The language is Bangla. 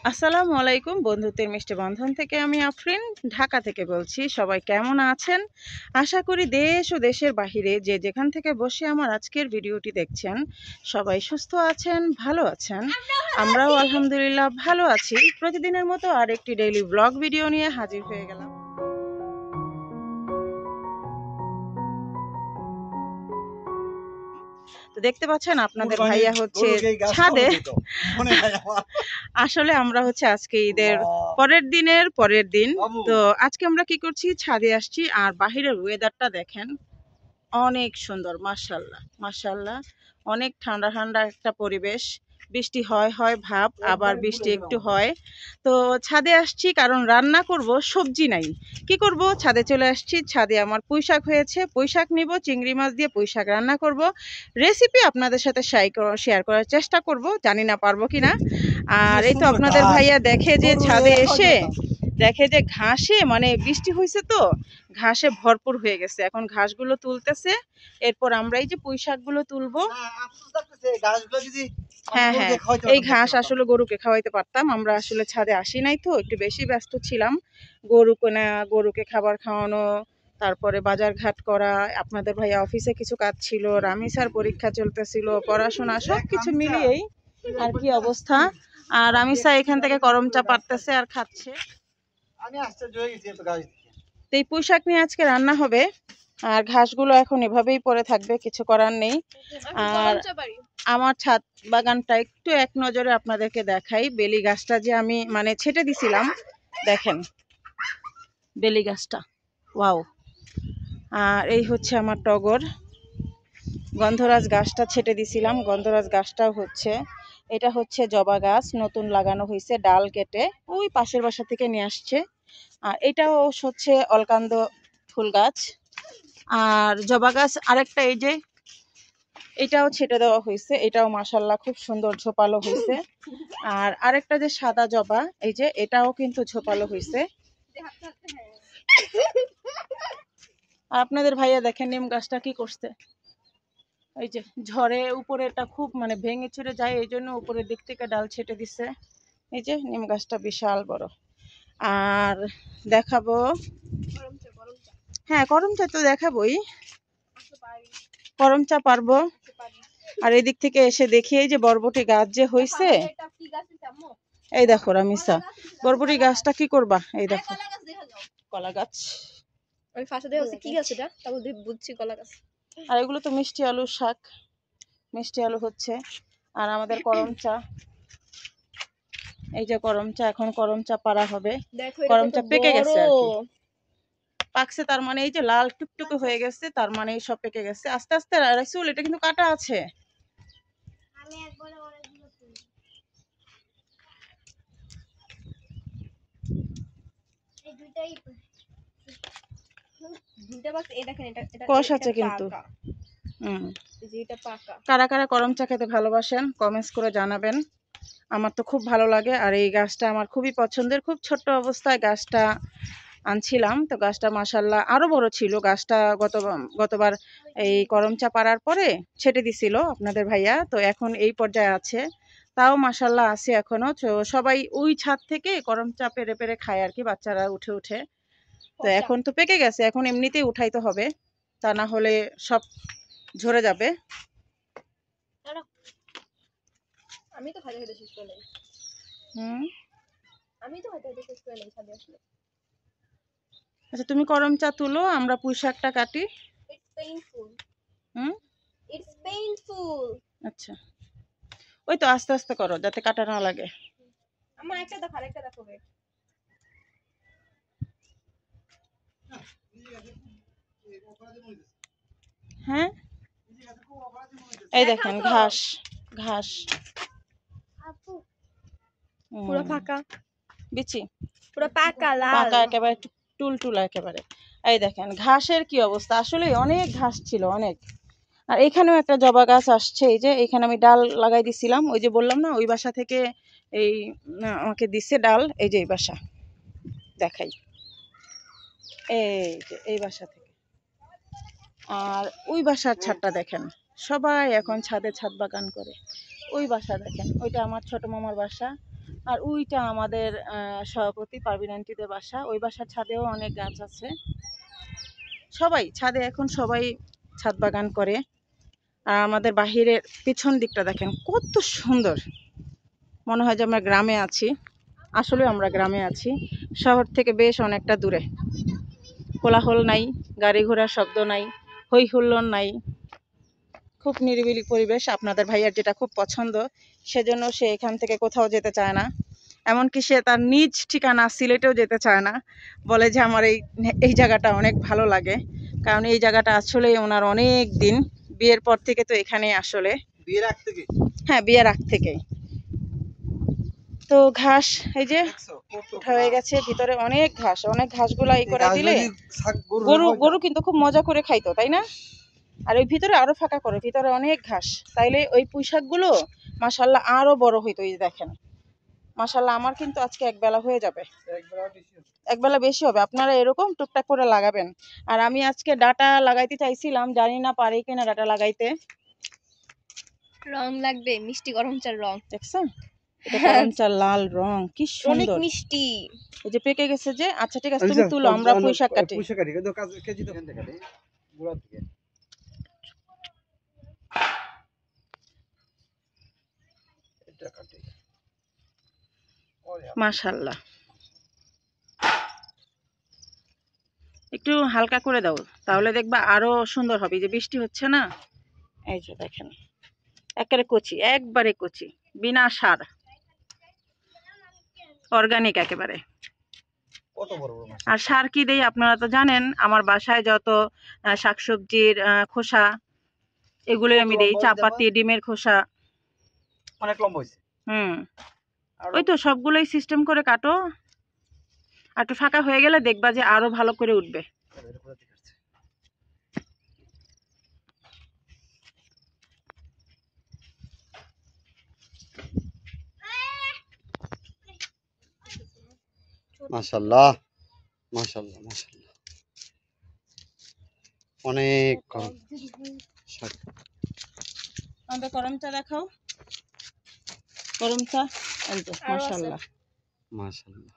আসসালামু আলাইকুম। বন্ধুত্বের মিষ্টি বন্ধন থেকে আমি আফরিন ঢাকা থেকে বলছি। সবাই কেমন আছেন? আশা করি দেশ ও দেশের বাহিরে যে যেখান থেকে বসে আমার আজকের ভিডিওটি দেখছেন সবাই সুস্থ আছেন, ভালো আছেন। আমরাও আলহামদুলিল্লাহ ভালো আছি। প্রতিদিনের মতো আরেকটি ডেইলি ব্লগ ভিডিও নিয়ে হাজির হয়ে গেলাম। তো দেখতে পাচ্ছেন আপনাদের ভাইয়া হচ্ছে ছাদে। আসলে আমরা হচ্ছে আজকে ঈদের পরের দিন। তো আজকে আমরা কি করছি, ছাদে আসছি আর বাহিরের ওয়েদারটা দেখেন, অনেক সুন্দর। মাশাআল্লাহ মাশাআল্লাহ, অনেক ঠান্ডা ঠান্ডা একটা পরিবেশ। বৃষ্টি হয় ভাব, আবার বৃষ্টি একটু হয়। তো ছাদে আসছি কারণ রান্না করব, সবজি নাই, কি করব, ছাদে চলে আসছি। ছাদে আমার পুঁই শাক হয়েছে, পুঁই শাক নিব, চিংড়ি মাছ দিয়ে পুঁই শাক রান্না করব। রেসিপি আপনাদের সাথে শেয়ার করার চেষ্টা করব, জানি না পারবো কিনা। আর এই তো আপনাদের ভাইয়া দেখে যে ছাদে এসে দেখে যে ঘাসে, মানে বৃষ্টি হয়েছে তো ঘাসে ভরপুর হয়ে গেছে। এখন ঘাসগুলো তুলতেছে, এরপর আমরা এই যে পুঁই শাকগুলো তুলবো। হ্যাঁ হ্যাঁ, এই ঘাস আসলে গরুকে খাওয়াইতে পারতাম, আমরা আসলে ছাদে আসি নাই তো, একটু বেশি ব্যস্ত ছিলাম। গরু কেনা, গরুকে খাবার খাওয়ানো, তারপরে বাজার ঘাট করা, আপনাদের ভাইয়া অফিসে কিছু কাজ ছিল, রামিসার পরীক্ষা চলতেছিল, পড়াশোনা, সবকিছু মিলিয়েই আর কি অবস্থা। আর রামিসা এখান থেকে করম চা পাড়তেছে আর খাচ্ছে। তো এই পুঁই শাক নিয়ে আজকে রান্না হবে। আর ঘাসগুলো এখন এভাবেই পড়ে থাকবে, কিছু করার নেই। আর আমার ছাদ বাগানটা একটু এক নজরে আপনাদেরকে দেখাই। বেলি গাছটা যে আমি মানে ছেটে দিছিলাম, দেখেন বেলি গাছটা, ওয়াও। আর এই হচ্ছে আমার টগর। গন্ধরাজ গাছটা ছেটে দিছিলাম, গন্ধরাজ গাছটাও হচ্ছে। এটা হচ্ছে জবা গাছ, নতুন লাগানো হয়েছে, ডাল কেটে ওই পাশের বাসা থেকে নিয়ে আসছে। আর এটাও হচ্ছে অলকান্দ ফুল গাছ। আর জবা গাছ আরেকটা, এই যে এটাও ছেটে দেওয়া হয়েছে, এটাও মাশাআল্লাহ খুব সুন্দর ঝোপালো হয়েছে। আর আরেকটা যে সাদা জবা, এই যে এটাও কিন্তু ঝোপালো হয়েছে। আর আপনাদের ভাইয়া দেখেন নিম গাছটা কি করছে, এই যে ঝড়ে উপরেটা খুব মানে ভেঙে চুরে যায়, এই জন্য উপরের দিক থেকে ডাল ছেটে দিছে। এই যে নিম গাছটা বিশাল বড়। আর দেখাবো, হ্যাঁ করম চা তো দেখাবোই, করম চা পারবো। আর এদিক থেকে এসে দেখি এই যে বরবটি গাছ যে হয়েছে, এই দেখো রামিসা, বরবটি গাছটা কি করবা, এই দেখো কলা গাছ। ওই ফাঁসা দেওয়া হচ্ছে কি গাছ এটা, তারপর বুঝছি কলা গাছ। আর এগুলো তো মিষ্টি আলুর শাক, মিষ্টি আলু হচ্ছে। আর আমাদের করম চা, এই যে করম চা, এখন করম চা পাড়া হবে। করম চা পেকে গেছে আর কি, পাকছে তার মানে, এই যে লাল টুকটুকে হয়ে গেছে তার মানে এই সব পেকে গেছে। আস্তে আস্তে রাসূল, এটা কিন্তু কাটা আছে। আমি একবারে অনেকগুলো তুলি, এই দুইটাই দুইটা বাক্স, এই দেখেন এটা কষ আছে কিন্তু। এটা পাকা। কারা কারা করম চা খেতে ভালোবাসেন কমেন্টস করে জানাবেন, আমার তো খুব ভালো লাগে। আর এই গাছটা আমার খুবই পছন্দের, খুব ছোট্ট অবস্থায় গাছটা আনছিলাম, তো গাছটা মাশাআল্লাহ আরো বড় ছিল। গাছটা গতবার এই করম চা পাড়ার পরে ছেটে দিছিল আপনাদের ভাইয়া, তো এখন এই পর্যায়ে আছে, তাও মাশাআল্লাহ আছে এখনো। তো সবাই ওই ছাদ থেকে করম চা পেরে পেরে খায় আর কি, বাচ্চারা উঠে উঠে। তো এখন তো পেকে গেছে, এখন এমনিতেই উঠাইতে হবে, তা না হলে সব ঝরে যাবে। আমি তো খাইতে শেষ করে নাই, আমি তো খাইতে শেষ করে নাই ছাদে আসলে। আচ্ছা তুমি করম চা তুলো, আমরা পুঁই শাকটা কাটি। It's painful. It's painful. আচ্ছা, ওই তো আস্তে আস্তে করো যাতে কাটা না লাগে। আমার একটা দেখো, আরেকটা দেখো। হ্যাঁ এই দেখেন ঘাস, ঘাস পুরো ফাঁকা, বিচি পুরো পাকা লাল, পাকা একেবারে টুলটুলা একেবারে। এই দেখেন ঘাসের কি অবস্থা, আসলে অনেক ঘাস ছিল অনেক। আর এখানেও একটা জবা গাছ আসছে, এই যে এখানে আমি ডাল লাগাই দিছিলাম, ওই যে বললাম না ওই বাসা থেকে এই আমাকে দিচ্ছে ডাল, এই যে এই বাসা দেখাই, এই যে এই বাসা থেকে। আর ওই বাসার ছাদটা দেখেন, সবাই এখন ছাদে ছাদ বাগান করে। ওই বাসা দেখেন, ওইটা আমার ছোট মামার বাসা। আর ওইটা আমাদের সভাপতি পারভিন আন্টিদের বাসা, ওই বাসার ছাদেও অনেক গাছ আছে। সবাই ছাদে এখন সবাই ছাদ বাগান করে। আর আমাদের বাহিরের পিছন দিকটা দেখেন কত সুন্দর, মনে হয় যে আমরা গ্রামে আছি। আসলে আমরা গ্রামে আছি, শহর থেকে বেশ অনেকটা দূরে। কোলাহল নাই, গাড়ি ঘোড়ার শব্দ নাই, হই হুল্লোড় নাই, খুব নিরিবিলি পরিবেশ। আপনাদের ভাইয়ার যেটা খুব পছন্দ, সেজন্য সে এখান থেকে কোথাও যেতে চায় না। এমনকি সে তার নিজ ঠিকানা সিলেটেও যেতে চায় না, বলে যে আমার এই এই জায়গাটা অনেক ভালো লাগে। কারণ এই জায়গাটা আসলে ওনার অনেক দিন, বিয়ের পর থেকে তো এখানে আসলে। বিয়ের আগ থেকে? হ্যাঁ, বিয়ের আগ থেকেই। তো ঘাস এই যে উঠা হয়ে গেছে, ভিতরে অনেক ঘাস, অনেক ঘাসগুলা এই করে দিলে গরু কিন্তু খুব মজা করে খাইতো, তাই না? আর ওই ভিতরে আরো ফাঁকা করে, ভিতরে অনেক ঘাস, তাইলে ওই পুঁইশাকগুলো মাশাল্লাহ আরো বড় হইতো। এই যে দেখেন, মাশাল্লাহ আমার কিন্তু আজকে একবেলা হয়ে যাবে, একবেলা বেশি হবে। আপনারা এরকম টুকটাক করে লাগাবেন। আর আমি আজকে ডাটা লাগাইতে চাইছিলাম, জানি না পারি কিনা ডাটা লাগাইতে। রং লাগবে, মিষ্টি গরম চার রং। দেখছেন এটা গরম চাল লাল রং, কি অনেক সুন্দর। মিষ্টি। এই যে পেকে গেছে যে। আচ্ছা ঠিক আছে, তুমি তুলো, আমরা পুঁইশাক কাটি। পুঁইশাক কাটি কিন্তু কেজি তো কেন কাটে গোড়া থেকে। এটা কাটে মাশাল্লাহ, একটু হালকা করে দাও, তাহলে দেখবা আরো সুন্দর হবে। এই যে বৃষ্টি হচ্ছে না, এই যে দেখেন একেবারে কচি, একবারে কচি, বিনা সার, অর্গানিক একেবারে। কত বড় বড় মাছ। আর সার কি দেই আপনারা তো জানেন, আমার বাসায় যত শাকসবজির খোসা, এগুলোই আমি দেই। চাপাতি, ডিমের খোসা, অনেক লম্বা হইছে। ওই তো সবগুলোই সিস্টেম করে কাটো। আর একটু ফাঁকা হয়ে গেলে দেখবা যে আরো ভালো করে উঠবে। মাশাআল্লাহ মাশাআল্লাহ মাশাআল্লাহ, অনেক কম শাক। আমাদের গরম চা দেখাও, গরম চা। এই যে মাশাআল্লাহ মাশাআল্লাহ।